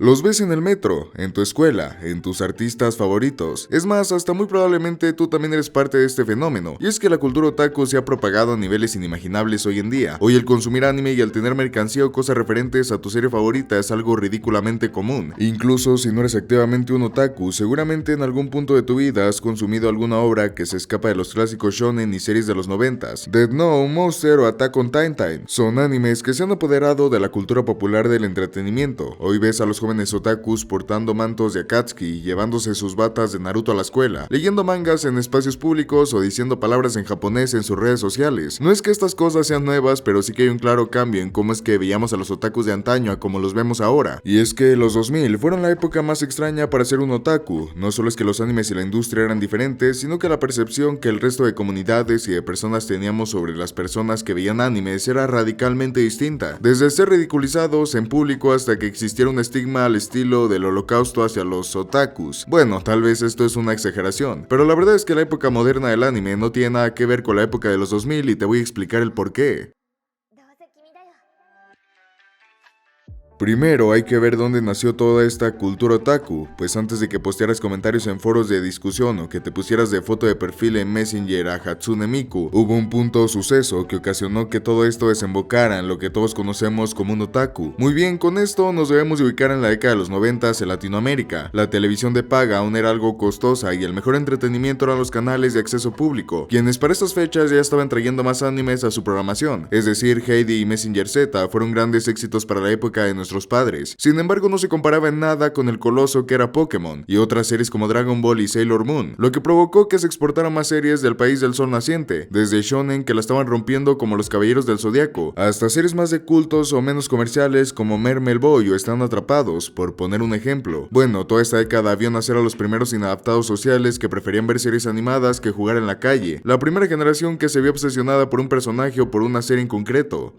Los ves en el metro, en tu escuela, en tus artistas favoritos. Es más, hasta muy probablemente tú también eres parte de este fenómeno. Y es que la cultura otaku se ha propagado a niveles inimaginables hoy en día. Hoy el consumir anime y el tener mercancía o cosas referentes a tu serie favorita es algo ridículamente común. Incluso si no eres activamente un otaku, seguramente en algún punto de tu vida has consumido alguna obra que se escapa de los clásicos shonen y series de los 90s. Death Note, Monster o Attack on Titan son animes que se han apoderado de la cultura popular del entretenimiento. Hoy ves a los jóvenes otakus portando mantos de Akatsuki, llevándose sus batas de Naruto a la escuela, leyendo mangas en espacios públicos o diciendo palabras en japonés en sus redes sociales. No es que estas cosas sean nuevas, pero sí que hay un claro cambio en cómo es que veíamos a los otakus de antaño a como los vemos ahora. Y es que los 2000 fueron la época más extraña para ser un otaku. No solo es que los animes y la industria eran diferentes, sino que la percepción que el resto de comunidades y de personas teníamos sobre las personas que veían animes era radicalmente distinta. Desde ser ridiculizados en público hasta que existiera un estigma al estilo del holocausto hacia los otakus. Bueno, tal vez esto es una exageración, pero la verdad es que la época moderna del anime no tiene nada que ver con la época de los 2000 y te voy a explicar el porqué. Primero hay que ver dónde nació toda esta cultura otaku, pues antes de que postearas comentarios en foros de discusión o que te pusieras de foto de perfil en Messenger a Hatsune Miku, hubo un punto o suceso que ocasionó que todo esto desembocara en lo que todos conocemos como un otaku. Muy bien, con esto nos debemos de ubicar en la década de los 90 en Latinoamérica. La televisión de paga aún era algo costosa y el mejor entretenimiento eran los canales de acceso público, quienes para estas fechas ya estaban trayendo más animes a su programación, es decir, Heidi y Messenger Z fueron grandes éxitos para la época de nuestros padres. Sin embargo, no se comparaba en nada con el coloso que era Pokémon y otras series como Dragon Ball y Sailor Moon, lo que provocó que se exportaran más series del país del sol naciente, desde shonen que la estaban rompiendo como los Caballeros del Zodiaco, hasta series más de cultos o menos comerciales como Mermaid Boy o Están Atrapados, por poner un ejemplo. Bueno, toda esta década vio nacer a los primeros inadaptados sociales que preferían ver series animadas que jugar en la calle, la primera generación que se vio obsesionada por un personaje o por una serie en concreto.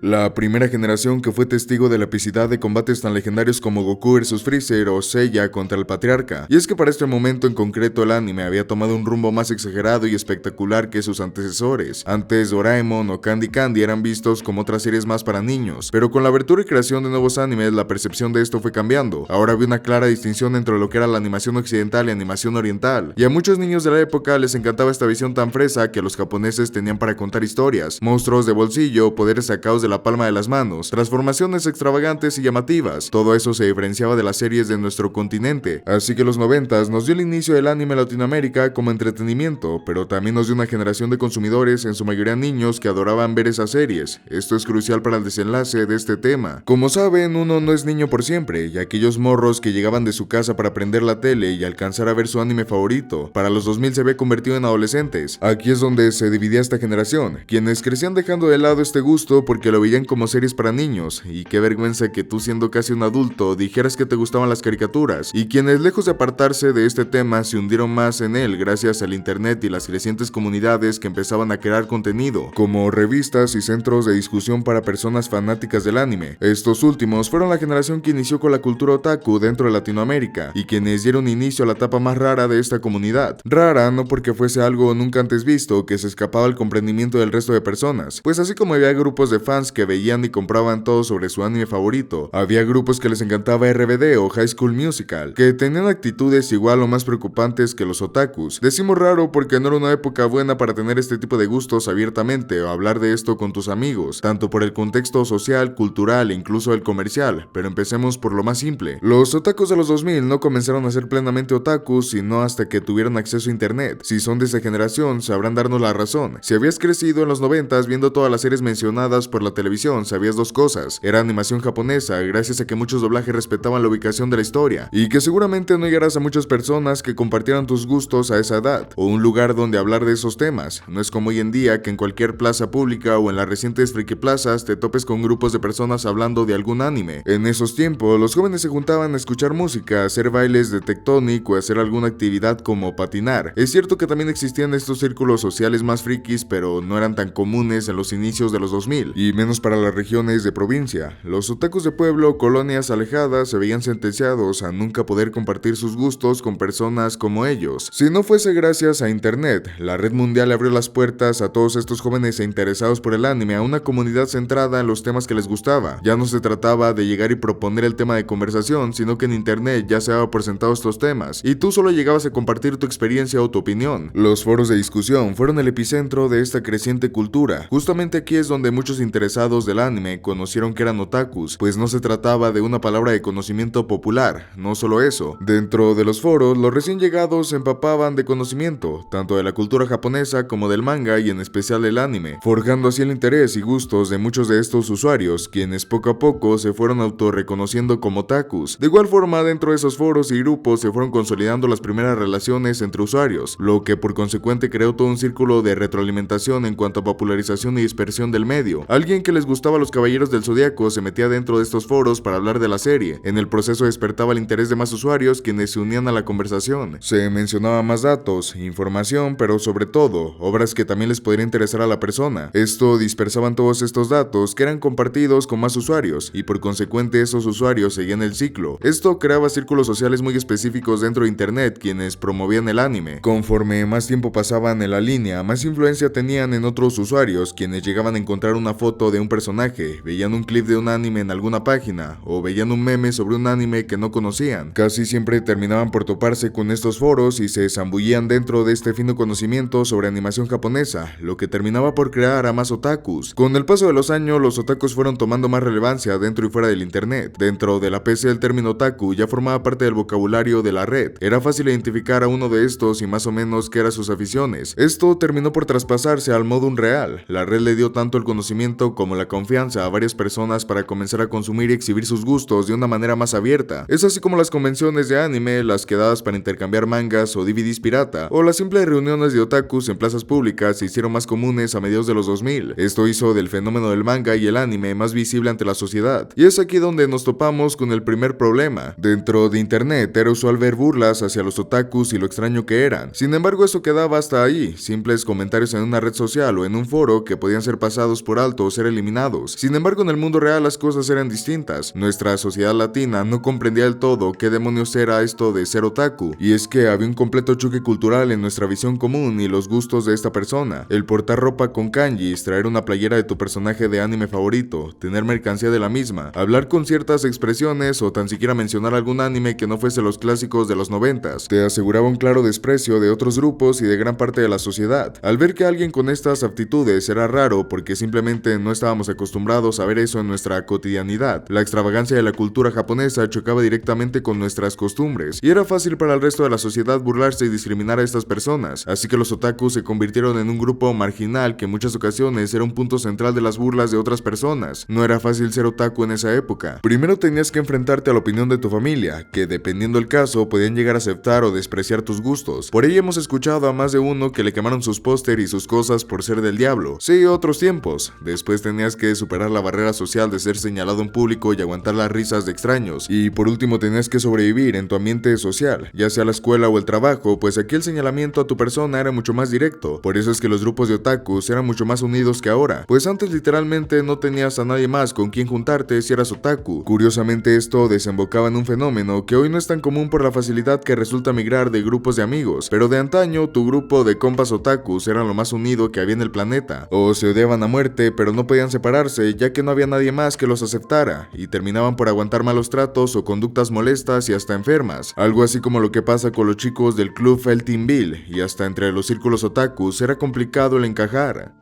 La primera generación que fue testigo de la epicidad de combates tan legendarios como Goku vs Freezer o Seiya contra el Patriarca. Y es que para este momento en concreto el anime había tomado un rumbo más exagerado y espectacular que sus antecesores. Antes Doraemon o Candy Candy eran vistos como otras series más para niños, pero con la abertura y creación de nuevos animes la percepción de esto fue cambiando. Ahora había una clara distinción entre lo que era la animación occidental y animación oriental. Y a muchos niños de la época les encantaba esta visión tan fresa que los japoneses tenían para contar historias, monstruos de bolsillo, poderes sacados de la palma de las manos, transformaciones extravagantes y llamativas. Todo eso se diferenciaba de las series de nuestro continente, así que los 90s nos dio el inicio del anime en Latinoamérica como entretenimiento, pero también nos dio una generación de consumidores, en su mayoría niños, que adoraban ver esas series. Esto es crucial para el desenlace de este tema. Como saben, uno no es niño por siempre, y aquellos morros que llegaban de su casa para prender la tele y alcanzar a ver su anime favorito, para los 2000 se había convertido en adolescentes. Aquí es donde se dividía esta generación, quienes crecían dejando de lado este gusto porque lo veían como series para niños, y qué vergüenza que tú, siendo casi un adulto, dijeras que te gustaban las caricaturas, y quienes lejos de apartarse de este tema se hundieron más en él gracias al internet y las crecientes comunidades que empezaban a crear contenido, como revistas y centros de discusión para personas fanáticas del anime. Estos últimos fueron la generación que inició con la cultura otaku dentro de Latinoamérica, y quienes dieron inicio a la etapa más rara de esta comunidad. Rara no porque fuese algo nunca antes visto que se escapaba al comprendimiento del resto de personas, pues así como había grupos de fans que veían y compraban todo sobre su anime favorito, había grupos que les encantaba RBD o High School Musical, que tenían actitudes igual o más preocupantes que los otakus. Decimos raro porque no era una época buena para tener este tipo de gustos abiertamente o hablar de esto con tus amigos, tanto por el contexto social, cultural e incluso el comercial, pero empecemos por lo más simple. Los otakus de los 2000 no comenzaron a ser plenamente otakus sino hasta que tuvieron acceso a internet. Si son de esa generación, sabrán darnos la razón. Si habías crecido en los 90s viendo todas las series mencionadas por la televisión, sabías dos cosas: era animación japonesa, gracias a que muchos doblajes respetaban la ubicación de la historia, y que seguramente no llegarás a muchas personas que compartieran tus gustos a esa edad, o un lugar donde hablar de esos temas. No es como hoy en día que en cualquier plaza pública o en las recientes friki plazas te topes con grupos de personas hablando de algún anime. En esos tiempos, los jóvenes se juntaban a escuchar música, a hacer bailes de tectonic o a hacer alguna actividad como patinar. Es cierto que también existían estos círculos sociales más frikis, pero no eran tan comunes en los inicios de los 2000, y menos menos para las regiones de provincia. Los otakus de pueblo o colonias alejadas se veían sentenciados a nunca poder compartir sus gustos con personas como ellos. Si no fuese gracias a internet, la red mundial abrió las puertas a todos estos jóvenes e interesados por el anime a una comunidad centrada en los temas que les gustaba. Ya no se trataba de llegar y proponer el tema de conversación, sino que en internet ya se daba por sentado estos temas, y tú solo llegabas a compartir tu experiencia o tu opinión. Los foros de discusión fueron el epicentro de esta creciente cultura. Justamente aquí es donde muchos interesados del anime conocieron que eran otakus, pues no se trataba de una palabra de conocimiento popular. No solo eso, dentro de los foros, los recién llegados se empapaban de conocimiento, tanto de la cultura japonesa como del manga y en especial del anime, forjando así el interés y gustos de muchos de estos usuarios, quienes poco a poco se fueron autorreconociendo como otakus. De igual forma, dentro de esos foros y grupos se fueron consolidando las primeras relaciones entre usuarios, lo que por consecuente creó todo un círculo de retroalimentación en cuanto a popularización y dispersión del medio. Alguien que les gustaba los Caballeros del Zodiaco se metía dentro de estos foros para hablar de la serie. En el proceso despertaba el interés de más usuarios, quienes se unían a la conversación. Se mencionaba más datos, información, pero sobre todo, obras que también les podría interesar a la persona. Esto dispersaban todos estos datos que eran compartidos con más usuarios, y por consecuente esos usuarios seguían el ciclo. Esto creaba círculos sociales muy específicos dentro de internet, quienes promovían el anime. Conforme más tiempo pasaban en la línea, más influencia tenían en otros usuarios, quienes llegaban a encontrar una foto de un personaje, veían un clip de un anime en alguna página, o veían un meme sobre un anime que no conocían. Casi siempre terminaban por toparse con estos foros y se zambullían dentro de este fino conocimiento sobre animación japonesa, lo que terminaba por crear a más otakus. Con el paso de los años, los otakus fueron tomando más relevancia dentro y fuera del internet. Dentro de la PC, el término otaku ya formaba parte del vocabulario de la red. Era fácil identificar a uno de estos y más o menos qué eran sus aficiones. Esto terminó por traspasarse al modo unreal. La red le dio tanto el conocimiento como la confianza a varias personas para comenzar a consumir y exhibir sus gustos de una manera más abierta. Es así como las convenciones de anime, las quedadas para intercambiar mangas o DVDs pirata, o las simples reuniones de otakus en plazas públicas se hicieron más comunes a mediados de los 2000. Esto hizo del fenómeno del manga y el anime más visible ante la sociedad. Y es aquí donde nos topamos con el primer problema. Dentro de internet era usual ver burlas hacia los otakus y lo extraño que eran. Sin embargo, eso quedaba hasta ahí, simples comentarios en una red social o en un foro que podían ser pasados por alto o ser eliminados. Sin embargo, en el mundo real las cosas eran distintas. Nuestra sociedad latina no comprendía del todo qué demonios era esto de ser otaku, y es que había un completo choque cultural en nuestra visión común y los gustos de esta persona. El portar ropa con kanjis, traer una playera de tu personaje de anime favorito, tener mercancía de la misma, hablar con ciertas expresiones o tan siquiera mencionar algún anime que no fuese los clásicos de los 90s, te aseguraba un claro desprecio de otros grupos y de gran parte de la sociedad. Al ver que alguien con estas aptitudes era raro porque simplemente no estábamos acostumbrados a ver eso en nuestra cotidianidad, la extravagancia de la cultura japonesa chocaba directamente con nuestras costumbres, y era fácil para el resto de la sociedad burlarse y discriminar a estas personas, así que los otakus se convirtieron en un grupo marginal que en muchas ocasiones era un punto central de las burlas de otras personas. No era fácil ser otaku en esa época. Primero tenías que enfrentarte a la opinión de tu familia, que dependiendo del caso podían llegar a aceptar o despreciar tus gustos. Por ello hemos escuchado a más de uno que le quemaron sus póster y sus cosas por ser del diablo. Sí, otros tiempos. Después tenías que superar la barrera social de ser señalado en público y aguantar las risas de extraños. Y por último tenías que sobrevivir en tu ambiente social, ya sea la escuela o el trabajo, pues aquí el señalamiento a tu persona era mucho más directo. Por eso es que los grupos de otakus eran mucho más unidos que ahora, pues antes literalmente no tenías a nadie más con quien juntarte si eras otaku. Curiosamente esto desembocaba en un fenómeno que hoy no es tan común por la facilidad que resulta migrar de grupos de amigos, pero de antaño tu grupo de compas otakus eran lo más unido que había en el planeta, o se odiaban a muerte pero no podían separarse ya que no había nadie más que los aceptara, y terminaban por aguantar malos tratos o conductas molestas y hasta enfermas, algo así como lo que pasa con los chicos del club Feltinville, y hasta entre los círculos otakus era complicado el encajar.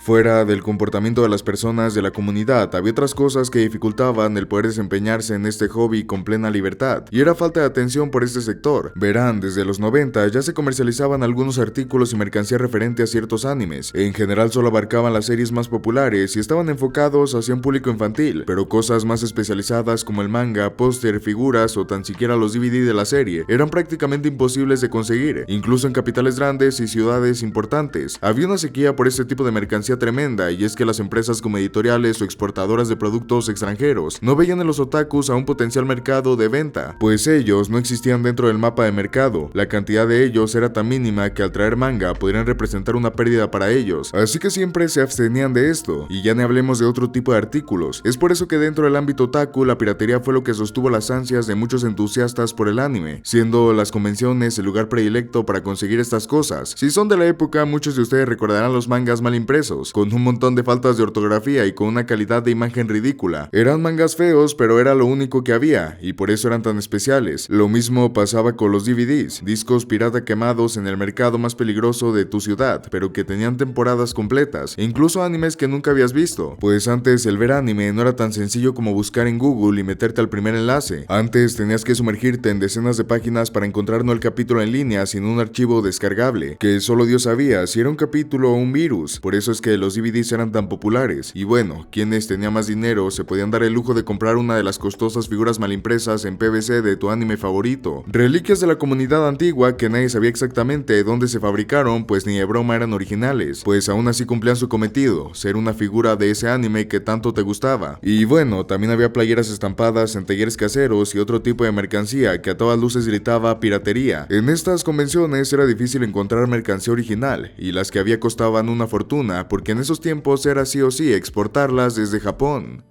Fuera del comportamiento de las personas de la comunidad, había otras cosas que dificultaban el poder desempeñarse en este hobby con plena libertad, y era falta de atención por este sector. Verán, desde los 90 ya se comercializaban algunos artículos y mercancía referente a ciertos animes. En general solo abarcaban las series más populares y estaban enfocados hacia un público infantil, pero cosas más especializadas como el manga, póster, figuras o tan siquiera los DVD de la serie eran prácticamente imposibles de conseguir, incluso en capitales grandes y ciudades importantes. Había una sequía por este tipo de mercancía mercancía tremenda, y es que las empresas como editoriales o exportadoras de productos extranjeros no veían en los otakus a un potencial mercado de venta, pues ellos no existían dentro del mapa de mercado. La cantidad de ellos era tan mínima que al traer manga podrían representar una pérdida para ellos, así que siempre se abstenían de esto, y ya ni hablemos de otro tipo de artículos. Es por eso que dentro del ámbito otaku la piratería fue lo que sostuvo las ansias de muchos entusiastas por el anime, siendo las convenciones el lugar predilecto para conseguir estas cosas. Si son de la época, muchos de ustedes recordarán los mangas mal impresos, con un montón de faltas de ortografía y con una calidad de imagen ridícula. Eran mangas feos, pero era lo único que había, y por eso eran tan especiales. Lo mismo pasaba con los DVDs, discos pirata quemados en el mercado más peligroso de tu ciudad, pero que tenían temporadas completas, e incluso animes que nunca habías visto, pues antes el ver anime no era tan sencillo como buscar en Google y meterte al primer enlace. Antes tenías que sumergirte en decenas de páginas para encontrar no el capítulo en línea, sino un archivo descargable, que solo Dios sabía si era un capítulo o un virus. Por eso es que los DVDs eran tan populares, y bueno, quienes tenían más dinero se podían dar el lujo de comprar una de las costosas figuras mal impresas en PVC de tu anime favorito, reliquias de la comunidad antigua que nadie sabía exactamente dónde se fabricaron, pues ni de broma eran originales, pues aún así cumplían su cometido, ser una figura de ese anime que tanto te gustaba. Y bueno, también había playeras estampadas en talleres caseros y otro tipo de mercancía que a todas luces gritaba piratería. En estas convenciones era difícil encontrar mercancía original, y las que había costaban una fortuna, porque en esos tiempos era sí o sí exportarlas desde Japón.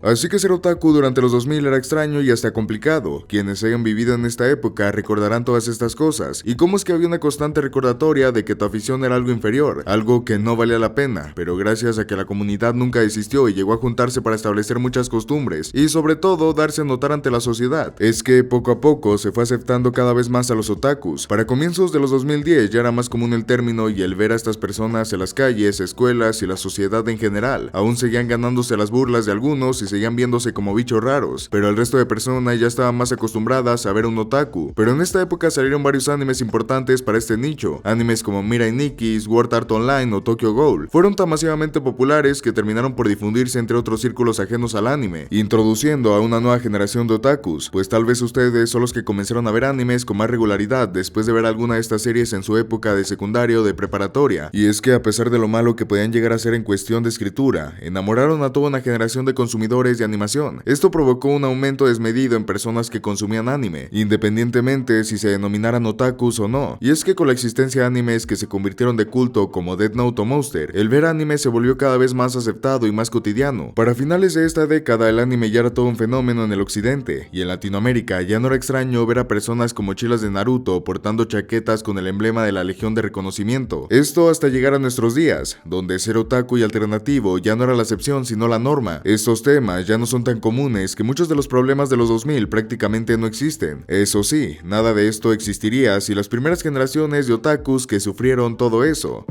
Así que ser otaku durante los 2000 era extraño y hasta complicado. Quienes hayan vivido en esta época recordarán todas estas cosas, y cómo es que había una constante recordatoria de que tu afición era algo inferior, algo que no valía la pena, pero gracias a que la comunidad nunca desistió y llegó a juntarse para establecer muchas costumbres, y sobre todo darse a notar ante la sociedad, es que poco a poco se fue aceptando cada vez más a los otakus. Para comienzos de los 2010 ya era más común el término, y el ver a estas personas en las calles, escuelas y la sociedad en general, aún seguían ganándose las burlas de algunos y seguían viéndose como bichos raros, pero el resto de personas ya estaban más acostumbradas a ver un otaku. Pero en esta época salieron varios animes importantes para este nicho. Animes como Mirai Nikki, Sword Art Online o Tokyo Ghoul fueron tan masivamente populares que terminaron por difundirse entre otros círculos ajenos al anime, introduciendo a una nueva generación de otakus, pues tal vez ustedes son los que comenzaron a ver animes con más regularidad después de ver alguna de estas series en su época de secundaria o de preparatoria. Y es que a pesar de lo malo que podían llegar a ser en cuestión de escritura, enamoraron a toda una generación de consumidores de animación. Esto provocó un aumento desmedido en personas que consumían anime, independientemente si se denominaran otakus o no. Y es que con la existencia de animes que se convirtieron de culto como Death Note o Monster, el ver anime se volvió cada vez más aceptado y más cotidiano. Para finales de esta década el anime ya era todo un fenómeno en el occidente, y en Latinoamérica ya no era extraño ver a personas con mochilas de Naruto portando chaquetas con el emblema de la Legión de Reconocimiento. Esto hasta llegar a nuestros días, donde ser otaku y alternativo ya no era la excepción sino la norma. Estos temas ya no son tan comunes, que muchos de los problemas de los 2000 prácticamente no existen. Eso sí, nada de esto existiría si las primeras generaciones de otakus que sufrieron todo eso